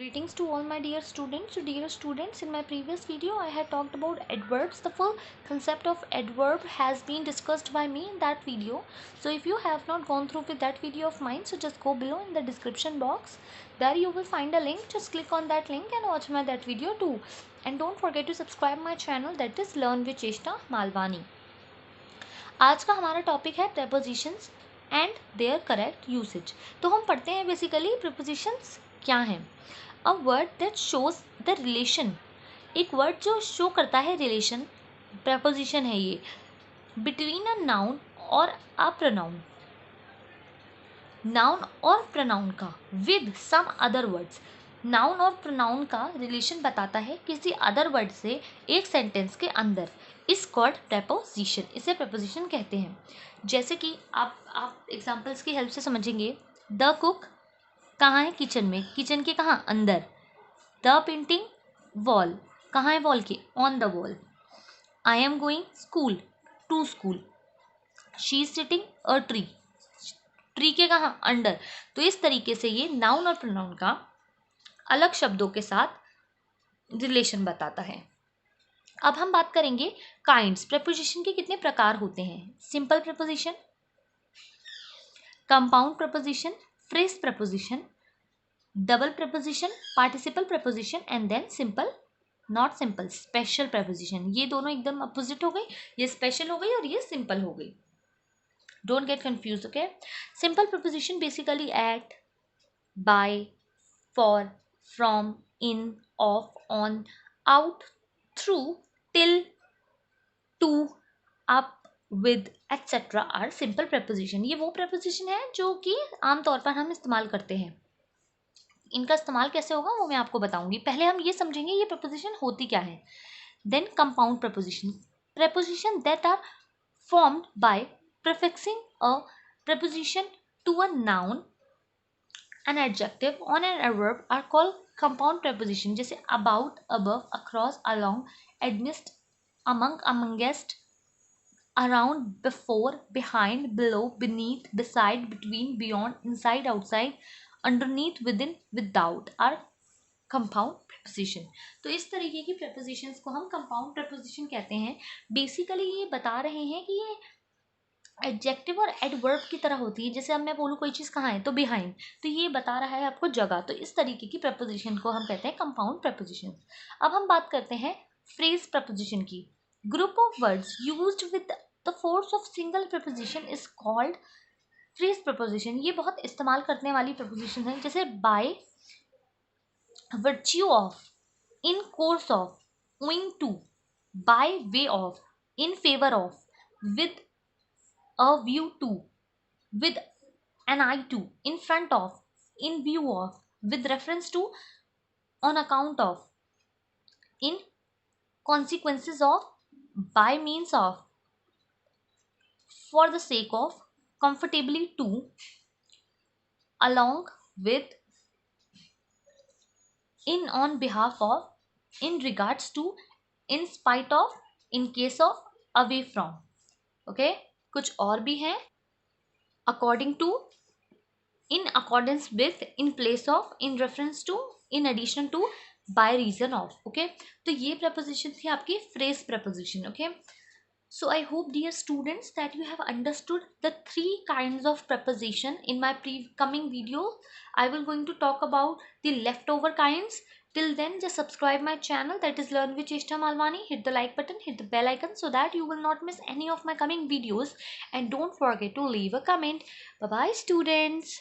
Greetings to all my dear students. So dear students, in my previous video I had talked about adverbs. The full concept of adverb has been discussed by me in that video. So if you have not gone through with that video of mine, so just go below in the description box. There you will find a link. Just click on that link and watch my that video too. And don't forget to subscribe my channel, that is Learn with Cheshta Malwani. आज का हमारा topic है prepositions and their correct usage. तो हम पढ़ते हैं basically prepositions क्या हैं. A word that shows the relation, एक वर्ड जो शो करता है रिलेशन, preposition है ये, between a noun और a pronoun, noun और pronoun का with some other words. Noun और प्रोनाउन का रिलेशन बताता है किसी अदर वर्ड से एक सेंटेंस के अंदर. इस कॉल्ड प्रेपोजिशन, इसे प्रेपोजिशन कहते हैं. जैसे कि आप एग्जांपल्स की हेल्प से समझेंगे. द कुक कहाँ है? किचन में. किचन के कहाँ? अंदर. द पेंटिंग वॉल, कहाँ है वॉल के? On the wall. I am going school, to school. She is sitting a tree, tree के कहाँ? अंडर. तो इस तरीके से ये नाउन और प्रोनाउन का अलग शब्दों के साथ रिलेशन बताता है. अब हम बात करेंगे काइंड्स. प्रेपोजिशन के कितने प्रकार होते हैं? Simple preposition, compound preposition, phrase preposition, double preposition, participle preposition and then simple, not simple, special preposition. ये दोनों एकदम अपोजिट हो गई. ये स्पेशल हो गई और ये सिंपल हो गई. Don't get confuse. Okay. Simple preposition basically at, by, for, from, in, of, on, out, through, till, to, up, with etcetera are simple preposition. ये वो प्रेपोजिशन है जो कि आमतौर पर हम इस्तेमाल करते हैं. इनका इस्तेमाल कैसे होगा वो मैं आपको बताऊंगी. पहले हम ये समझेंगे ये प्रेपोजिशन होती क्या है. Then compound preposition, preposition that are formed by prefixing a preposition to a noun, an adjective or an adverb are called compound preposition. जैसे about, above, across, along, amidst, among, amongst, around, before, behind, below, beneath, beside, between, beyond, inside, outside, underneath, within, without are compound preposition. तो इस तरीके की prepositions को हम compound preposition कहते हैं. Basically ये बता रहे हैं कि ये एडजेक्टिव और एडवर्ब की तरह होती है. जैसे अब मैं बोलूँ कोई चीज़ कहाँ है, तो बिहाइंड, तो ये बता रहा है आपको जगह. तो इस तरीके की प्रपोजिशन को हम कहते हैं कंपाउंड प्रपोजिशन. अब हम बात करते हैं फ्रेज प्रपोजिशन की. Group of words used with the force of single preposition is called phrase preposition. ये बहुत इस्तेमाल करने वाली प्रपोजिशन है. जैसे by, virtue of, in course of, owing to, by way of, in favour of, with a view to, with an eye to, in front of, in view of, with reference to, on account of, in consequences of, by means of, for the sake of, comfortably to, along with, in on behalf of, in regards to, in spite of, in case of, away from. Okay. कुछ और भी हैं. According to, in accordance with, in place of, in reference to, in addition to, by reason of. Okay. तो ये preposition थी आपकी phrase preposition. Okay. So I hope dear students that you have understood the three kinds of preposition. In my coming video I will going to talk about the leftover kinds. Till then just subscribe my channel, that is Learn with Cheshta Malwani. Hit the like button, hit the bell icon so that you will not miss any of my coming videos, and don't forget to leave a comment. Bye bye students.